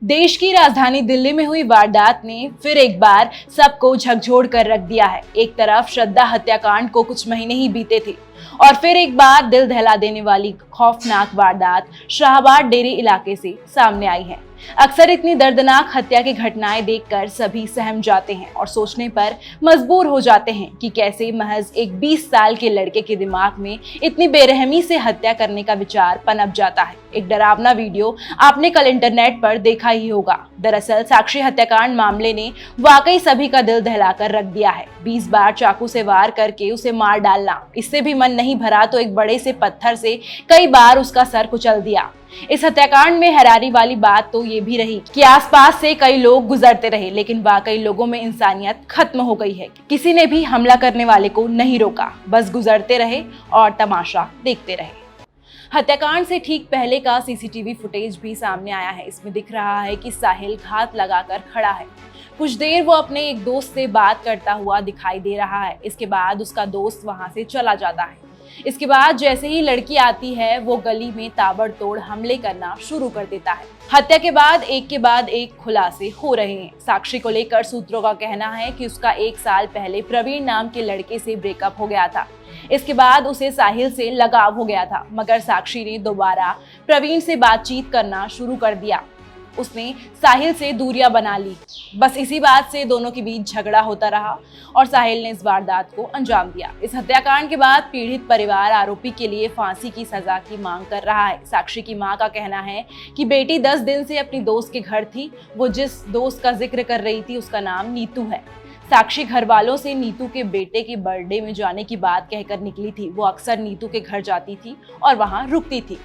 देश की राजधानी दिल्ली में हुई वारदात ने फिर एक बार सबको झकझोर कर रख दिया है। एक तरफ श्रद्धा हत्याकांड को कुछ महीने ही बीते थे और फिर एक बार दिल दहला देने वाली खौफनाक वारदात शाहबाद डेरी इलाके से सामने आई है। अक्सर इतनी दर्दनाक हत्या की घटनाएं देखकर सभी सहम जाते हैं और सोचने पर मजबूर हो जाते हैं कि कैसे महज एक 20 साल के लड़के के दिमाग में इतनी बेरहमी से हत्या करने का विचार पनप जाता है। एक डरावना वीडियो आपने कल इंटरनेट पर देखा ही होगा। दरअसल साक्षी हत्याकांड मामले ने वाकई सभी का दिल दहलाकर रख दिया है। 20 बार चाकू से वार करके उसे मार डालना, इससे भी मन नहीं भरा तो एक बड़े से पत्थर से कई बार उसका सर कुचल दिया। इस हत्याकांड में हैरानी वाली बात तो ये भी रही कि आसपास से कई लोग गुजरते रहे, लेकिन वाकई लोगों में इंसानियत खत्म हो गई है। किसी ने भी हमला करने वाले को नहीं रोका, बस गुजरते रहे और तमाशा देखते रहे। हत्याकांड से ठीक पहले का सीसीटीवी फुटेज भी सामने आया है। इसमें दिख रहा है कि साहिल घात लगाकर खड़ा है। कुछ देर वो अपने एक दोस्त से बात करता हुआ दिखाई दे रहा है। इसके बाद उसका दोस्त वहां से चला जाता है। इसके बाद जैसे ही लड़की आती है वो गली में ताबड़तोड़ हमले करना शुरू कर देता है। हत्या के बाद एक खुलासे हो रहे हैं। साक्षी को लेकर सूत्रों का कहना है कि उसका 1 साल पहले प्रवीण नाम के लड़के से ब्रेकअप हो गया था। इसके बाद उसे साहिल से लगाव हो गया था, मगर साक्षी ने दोबारा प्रवीण से बातचीत करना शुरू कर दिया। उसने साहिल से दूरियां बना ली। बस इसी बात से दोनों के बीच झगड़ा होता रहा और साहिल ने इस वारदात को अंजाम दिया। इस हत्याकांड के बाद पीड़ित परिवार आरोपी के लिए फांसी की सजा की मांग कर रहा है। साक्षी की मां का कहना है कि बेटी 10 दिन से अपनी दोस्त के घर थी। वो जिस दोस्त का जिक्र कर रही थी उसका नाम नीतू है। साक्षी घर वालों से नीतू के बेटे के बर्थडे में जाने की बात कहकर निकली थी। वो अक्सर नीतू के घर जाती थी और वहां रुकती थी।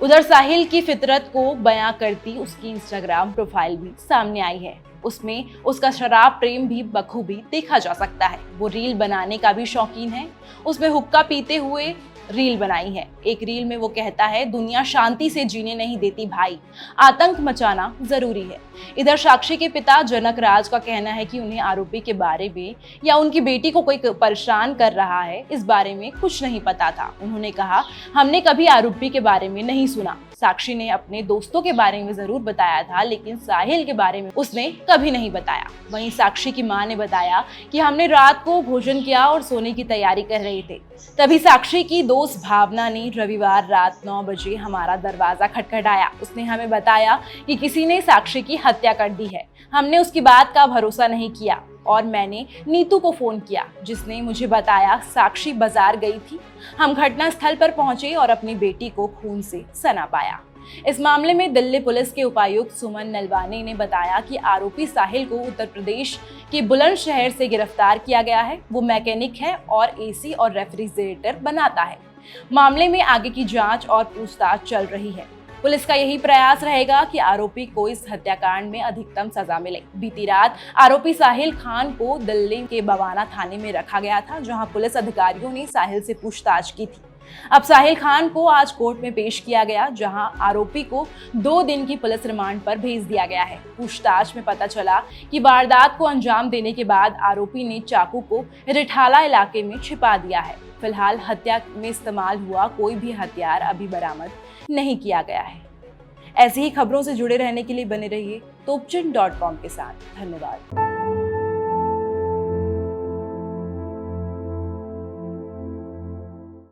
उधर साहिल की फितरत को बयां करती उसकी इंस्टाग्राम प्रोफाइल भी सामने आई है। उसमें उसका शराब प्रेम भी बखूबी देखा जा सकता है। वो रील बनाने का भी शौकीन है। उसमें हुक्का पीते हुए रील बनाई है। एक रील में वो कहता है, दुनिया शांति से जीने नहीं देती भाई, आतंक मचाना जरूरी है। इधर साक्षी के पिता जनक राज का कहना है कि उन्हें आरोपी के बारे में या उनकी बेटी को कोई परेशान कर रहा है, इस बारे में कुछ नहीं पता था। उन्होंने कहा, हमने कभी आरोपी के बारे में नहीं सुना। साक्षी ने अपने दोस्तों के बारे में जरूर बताया था, लेकिन साहिल के बारे में उसने कभी नहीं बताया। वहीं साक्षी की मां ने बताया कि हमने रात को भोजन किया और सोने की तैयारी कर रहे थे। तभी साक्षी की दोस्त भावना ने रविवार रात 9 बजे हमारा दरवाजा खटखटाया। उसने हमें बताया कि किसी ने साक्षी की हत्या कर दी है। हमने उसकी बात का भरोसा नहीं किया और मैंने नीतू को फोन किया, जिसने मुझे बताया साक्षी बाजार गई थी। हम घटनास्थल पर पहुंचे और अपनी बेटी को खून से सना पाया। इस मामले में दिल्ली पुलिस के उपायुक्त सुमन नलवानी ने बताया कि आरोपी साहिल को उत्तर प्रदेश के बुलंदशहर से गिरफ्तार किया गया है। वो मैकेनिक है और एसी और रेफ्रिजरेटर बनाता है। मामले में आगे की जांच और पूछताछ चल रही है। पुलिस का यही प्रयास रहेगा कि आरोपी को इस हत्याकांड में अधिकतम सजा मिले। बीती रात आरोपी साहिल खान को दिल्ली के बवाना थाने में रखा गया था, जहां पुलिस अधिकारियों ने साहिल से पूछताछ की थी। अब साहिल खान को आज कोर्ट में पेश किया गया, जहां आरोपी को 2 दिन की पुलिस रिमांड पर भेज दिया गया है। पूछताछ में पता चला कि वारदात को अंजाम देने के बाद आरोपी ने चाकू को रिठाला इलाके में छिपा दिया है। फिलहाल हत्या में इस्तेमाल हुआ कोई भी हथियार अभी बरामद नहीं किया गया है। ऐसी ही खबरों से जुड़े रहने के लिए बने रहिए तोपचिन.com के साथ। धन्यवाद।